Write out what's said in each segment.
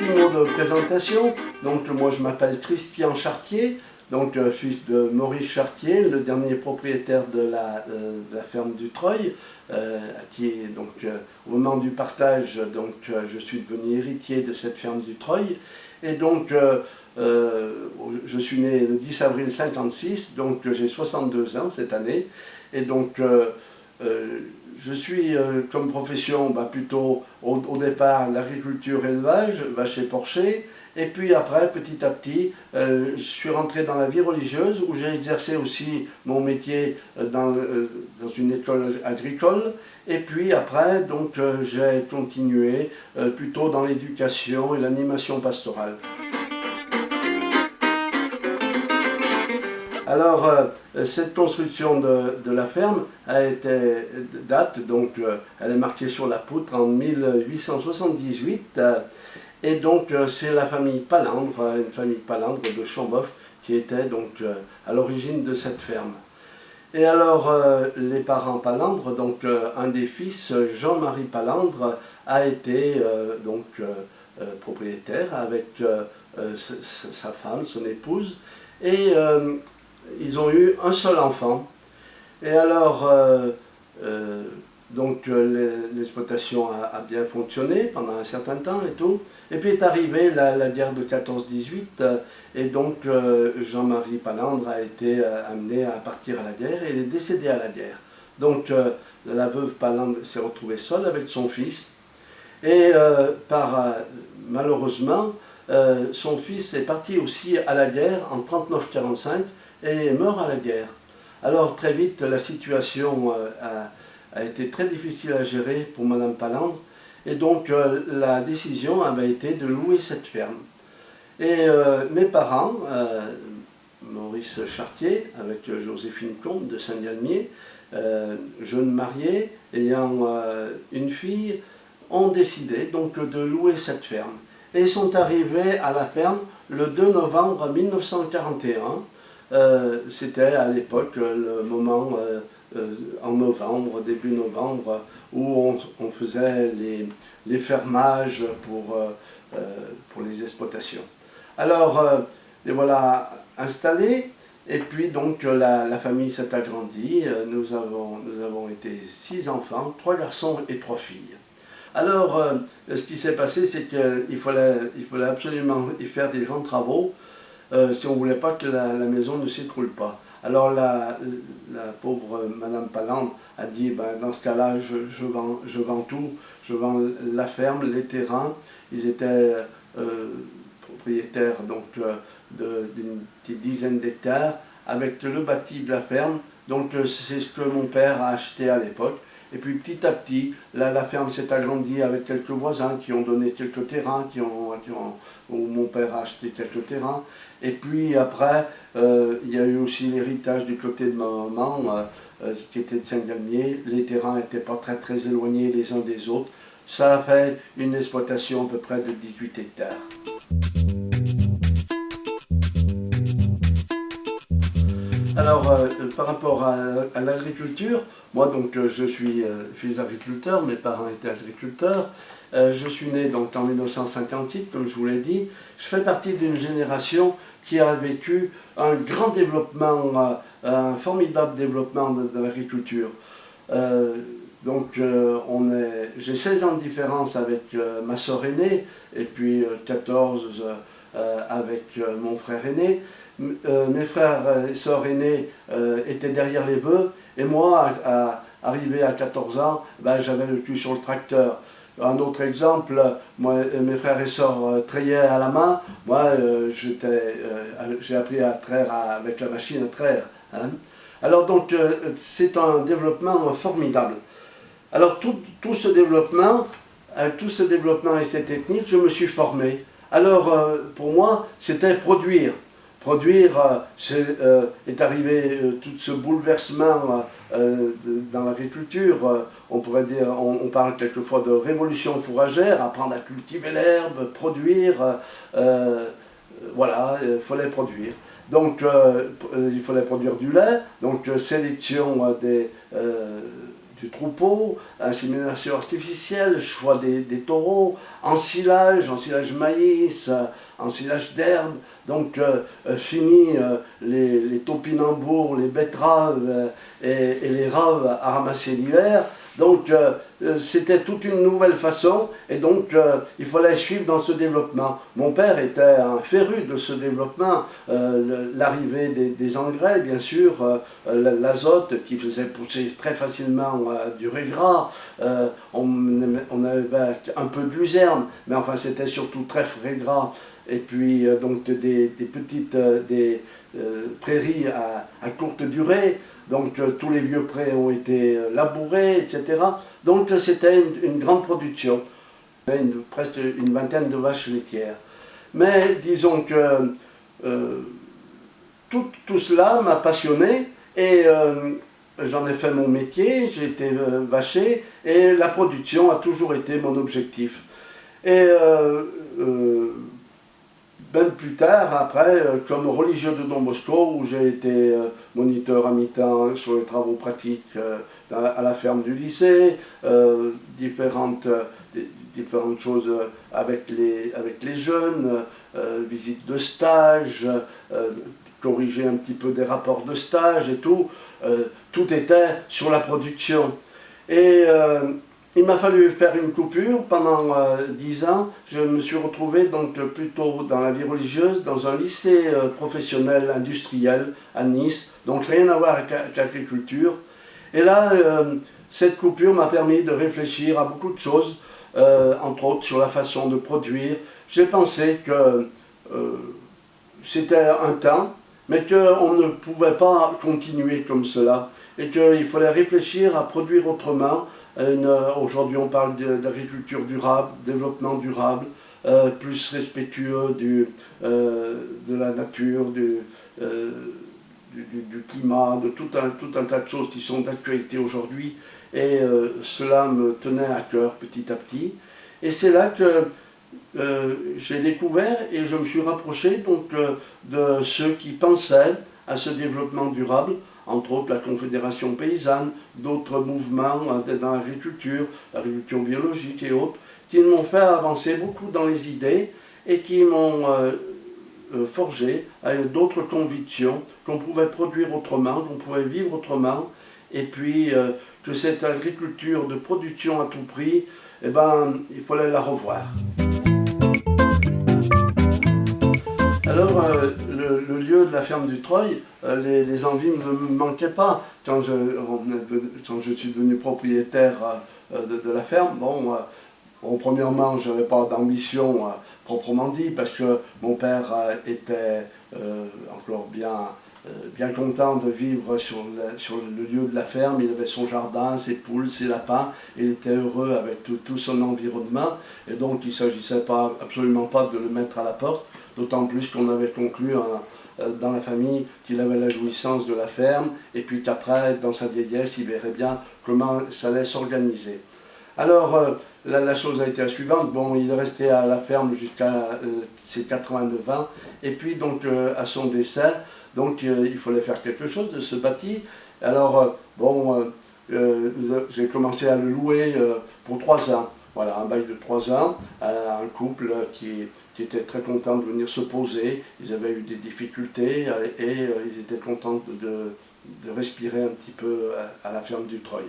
petit mot de présentation. Donc moi je m'appelle Christian Chartier, donc fils de Maurice Chartier, le dernier propriétaire de la ferme du Treuil, qui est donc au moment du partage, donc je suis devenu héritier de cette ferme du Treuil. Et donc je suis né le 10 avril 56, donc j'ai 62 ans cette année. Et donc je suis comme profession plutôt au départ l'agriculture élevage, vache et porcher, et puis après petit à petit je suis rentré dans la vie religieuse où j'ai exercé aussi mon métier dans une école agricole, et puis après donc j'ai continué plutôt dans l'éducation et l'animation pastorale. Alors, cette construction de la ferme elle est marquée sur la poutre en 1878, et donc c'est la famille Palandre, une famille Palandre de Chamboff, qui était donc à l'origine de cette ferme. Et alors, les parents Palandre, donc un des fils, Jean-Marie Palandre, a été propriétaire avec sa femme, son épouse, et ils ont eu un seul enfant. Et alors, l'exploitation a bien fonctionné pendant un certain temps et tout. Et puis est arrivée la guerre de 14-18, et donc Jean-Marie Palandre a été amené à partir à la guerre, et il est décédé à la guerre. Donc la veuve Palandre s'est retrouvée seule avec son fils, et malheureusement, son fils est parti aussi à la guerre en 39-45, et meurt à la guerre. Alors très vite, la situation a été très difficile à gérer pour Madame Palandre, et donc la décision avait été de louer cette ferme. Et mes parents, Maurice Chartier avec Joséphine Combe de Saint-Galmier, jeunes mariés, ayant une fille, ont décidé donc de louer cette ferme. Et ils sont arrivés à la ferme le 2 novembre 1941. C'était à l'époque le moment en novembre, début novembre, où on faisait les fermages pour les exploitations. Alors, les voilà installés, et puis donc la famille s'est agrandie. Nous avons été 6 enfants, 3 garçons et 3 filles. Alors, ce qui s'est passé, c'est qu'il fallait absolument y faire des grands travaux, si on ne voulait pas que la maison ne s'écroule pas. Alors la pauvre Madame Palandre a dit, dans ce cas-là, je vends tout, je vends la ferme, les terrains. Ils étaient propriétaires d'une petite dizaine d'hectares avec le bâti de la ferme. Donc c'est ce que mon père a acheté à l'époque. Et puis petit à petit, la ferme s'est agrandie avec quelques voisins qui ont donné quelques terrains, où mon père a acheté quelques terrains. Et puis après, il y a eu aussi l'héritage du côté de ma maman, qui était de Saint-Galmier. Les terrains n'étaient pas très éloignés les uns des autres. Ça a fait une exploitation à peu près de 18 hectares. Alors, par rapport à l'agriculture, moi donc je suis fils agriculteur, mes parents étaient agriculteurs. Je suis né donc en 1958, comme je vous l'ai dit. Je fais partie d'une génération qui a vécu un grand développement, un formidable développement de l'agriculture. J'ai 16 ans de différence avec ma soeur aînée, et puis 14 avec mon frère aîné. Mes frères et sœurs aînés étaient derrière les bœufs, et moi, arrivé à 14 ans, j'avais le cul sur le tracteur. Un autre exemple, mes frères et sœurs traillaient à la main, moi j'ai appris à traire avec la machine à traire. Hein. Alors donc c'est un développement formidable. Alors tout ce développement et ces techniques, je me suis formé. Alors pour moi, c'était produire. Est arrivé tout ce bouleversement dans l'agriculture. On pourrait dire, on parle quelquefois de révolution fourragère, apprendre à cultiver l'herbe, produire, voilà, il fallait produire. Donc il fallait produire du lait, donc sélection du troupeau, insémination artificielle, choix des taureaux, ensilage maïs, ensilage d'herbe, donc fini les topinambours, les betteraves et les raves à ramasser l'hiver. Donc c'était toute une nouvelle façon et donc il fallait suivre dans ce développement. Mon père était un féru de ce développement, l'arrivée des engrais bien sûr, l'azote qui faisait pousser très facilement du riz gras, on avait un peu de luzerne, mais enfin c'était surtout très frais gras. Et puis donc des petites prairies à courte durée, donc tous les vieux prés ont été labourés, etc. Donc c'était une grande production, presque une vingtaine de vaches laitières. Mais disons que tout cela m'a passionné et j'en ai fait mon métier, j'ai été vacher et la production a toujours été mon objectif. Et même plus tard, après, comme religieux de Don Bosco, où j'ai été moniteur à mi-temps sur les travaux pratiques à la ferme du lycée, différentes choses avec les jeunes, visites de stage, corriger un petit peu des rapports de stage et tout, tout était sur la production. Et il m'a fallu faire une coupure pendant 10 ans. Je me suis retrouvé donc plutôt dans la vie religieuse, dans un lycée professionnel industriel à Nice, donc rien à voir avec l'agriculture. Et là, cette coupure m'a permis de réfléchir à beaucoup de choses, entre autres sur la façon de produire. J'ai pensé que c'était un temps, mais qu'on ne pouvait pas continuer comme cela, et qu'il fallait réfléchir à produire autrement. Aujourd'hui on parle d'agriculture durable, développement durable, plus respectueux de la nature, du climat, de tout un tas de choses qui sont d'actualité aujourd'hui. Et cela me tenait à cœur petit à petit. Et c'est là que j'ai découvert et je me suis rapproché donc, de ceux qui pensaient à ce développement durable, entre autres la Confédération paysanne, d'autres mouvements dans l'agriculture biologique et autres, qui m'ont fait avancer beaucoup dans les idées et qui m'ont forgé à d'autres convictions, qu'on pouvait produire autrement, qu'on pouvait vivre autrement, et puis que cette agriculture de production à tout prix, eh ben, il fallait la revoir. Alors, le lieu de la ferme du Treuil, les envies ne me manquaient pas. Quand je suis devenu propriétaire de la ferme, bon, premièrement, je n'avais pas d'ambition proprement dit, parce que mon père était encore bien content de vivre sur le lieu de la ferme. Il avait son jardin, ses poules, ses lapins, il était heureux avec tout son environnement, et donc il ne s'agissait absolument pas de le mettre à la porte, d'autant plus qu'on avait conclu dans la famille qu'il avait la jouissance de la ferme, et puis qu'après, dans sa vieillesse, il verrait bien comment ça allait s'organiser. Alors, la chose a été la suivante. Bon, il est resté à la ferme jusqu'à ses 89 ans, et puis donc à son décès, donc il fallait faire quelque chose de ce bâti. Alors, bon, j'ai commencé à le louer pour 3 ans. Voilà, un bail de 3 ans, à un couple qui était très content de venir se poser. Ils avaient eu des difficultés et ils étaient contents de respirer un petit peu à la ferme du Treuil.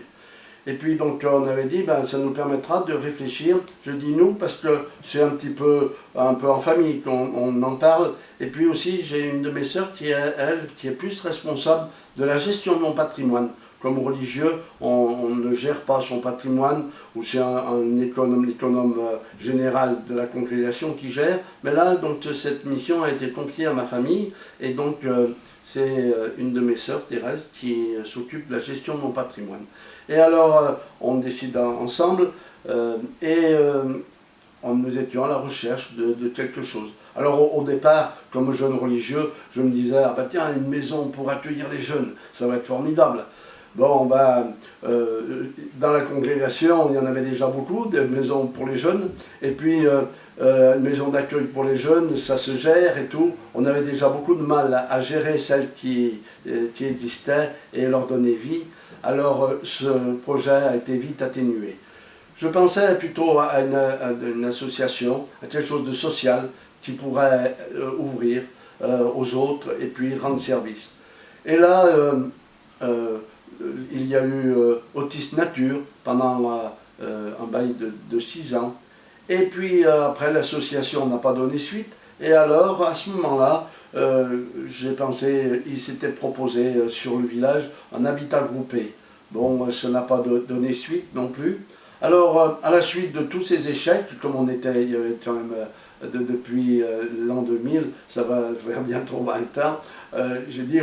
Et puis donc on avait dit, ben, ça nous permettra de réfléchir, je dis nous parce que c'est un peu en famille qu'on en parle. Et puis aussi j'ai une de mes sœurs qui est plus responsable de la gestion de mon patrimoine. Comme religieux, on ne gère pas son patrimoine, ou c'est un économe général de la congrégation qui gère. Mais là, donc, cette mission a été confiée à ma famille, et donc c'est une de mes sœurs, Thérèse, qui s'occupe de la gestion de mon patrimoine. Et alors, on décide ensemble, et nous étions à la recherche de quelque chose. Alors au départ, comme jeune religieux, je me disais, ah bah tiens, une maison pour accueillir les jeunes, ça va être formidable. Bon, dans la congrégation, il y en avait déjà beaucoup, des maisons pour les jeunes, et puis une maison d'accueil pour les jeunes, ça se gère et tout. On avait déjà beaucoup de mal à gérer celles qui existaient et leur donner vie. Alors ce projet a été vite atténué. Je pensais plutôt à une association, à quelque chose de social qui pourrait ouvrir aux autres et puis rendre service. Et là, il y a eu Autisme Nature pendant un bail de 6 ans. Et puis après, l'association n'a pas donné suite. Et alors, à ce moment-là, j'ai pensé, il s'était proposé sur le village un habitat groupé. Bon, ça n'a pas donné suite non plus. Alors, à la suite de tous ces échecs, comme on était quand même depuis l'an 2000, ça va faire bientôt 20 ans, j'ai dit,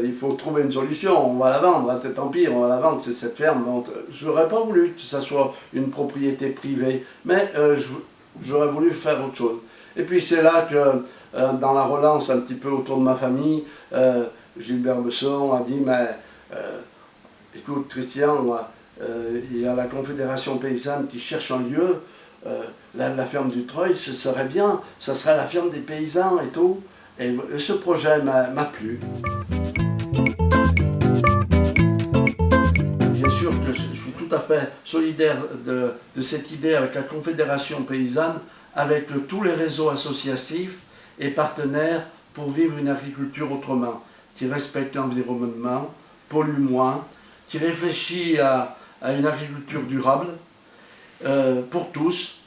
il faut trouver une solution, on va la vendre, tant pis, on va la vendre, c'est cette ferme. Je n'aurais pas voulu que ça soit une propriété privée, mais j'aurais voulu faire autre chose. Et puis c'est là que, dans la relance un petit peu autour de ma famille, Gilbert Besson a dit, mais écoute Christian, il y a la Confédération paysanne qui cherche un lieu, la ferme du Treuil, ce serait bien, ça serait la ferme des paysans et tout. Et ce projet m'a plu. Bien sûr que je suis tout à fait solidaire de cette idée avec la Confédération paysanne, avec tous les réseaux associatifs et partenaires pour vivre une agriculture autrement, qui respecte l'environnement, pollue moins, qui réfléchit à une agriculture durable pour tous,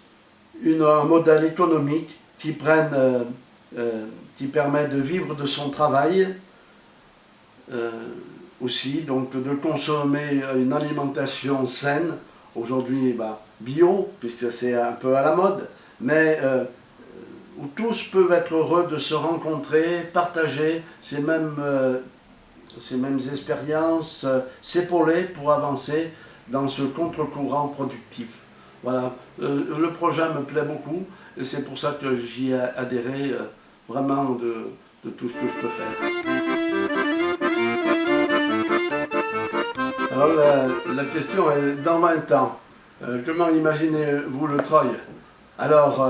un modèle économique qui permet de vivre de son travail aussi, donc de consommer une alimentation saine, aujourd'hui bio, puisque c'est un peu à la mode, mais où tous peuvent être heureux de se rencontrer, partager ces mêmes expériences, s'épauler pour avancer dans ce contre-courant productif. Voilà, le projet me plaît beaucoup et c'est pour ça que j'y ai adhéré vraiment de tout ce que je peux faire. Alors la question est, dans 20 ans, comment imaginez-vous le Treuil? Alors,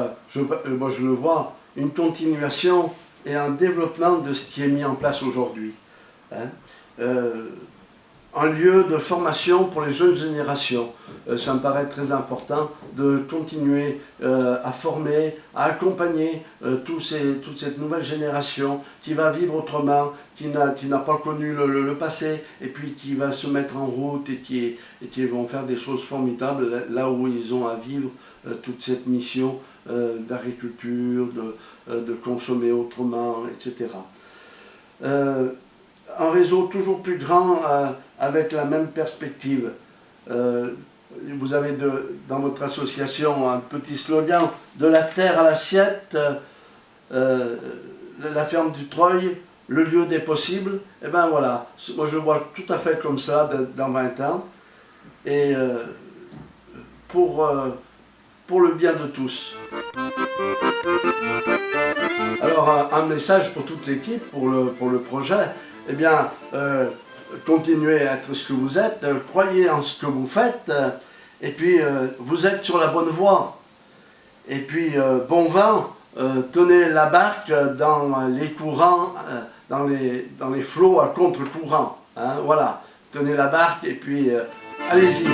moi je le vois, une continuation et un développement de ce qui est mis en place aujourd'hui. Hein? Un lieu de formation pour les jeunes générations. Ça me paraît très important de continuer à former, à accompagner toute cette nouvelle génération qui va vivre autrement, qui n'a pas connu le passé, et puis qui va se mettre en route et qui vont faire des choses formidables là où ils ont à vivre toute cette mission d'agriculture, de consommer autrement, etc. Un réseau toujours plus grand avec la même perspective. Vous avez dans votre association un petit slogan, de la terre à l'assiette, la ferme du Treuil, le lieu des possibles. Et bien voilà, moi je le vois tout à fait comme ça dans 20 ans, et pour le bien de tous. Alors un message pour toute l'équipe, pour le projet. Eh bien, continuez à être ce que vous êtes, croyez en ce que vous faites, et puis vous êtes sur la bonne voie. Et puis, bon vent, tenez la barque dans les courants, dans les flots à contre-courant. Hein, voilà, tenez la barque et puis allez-y.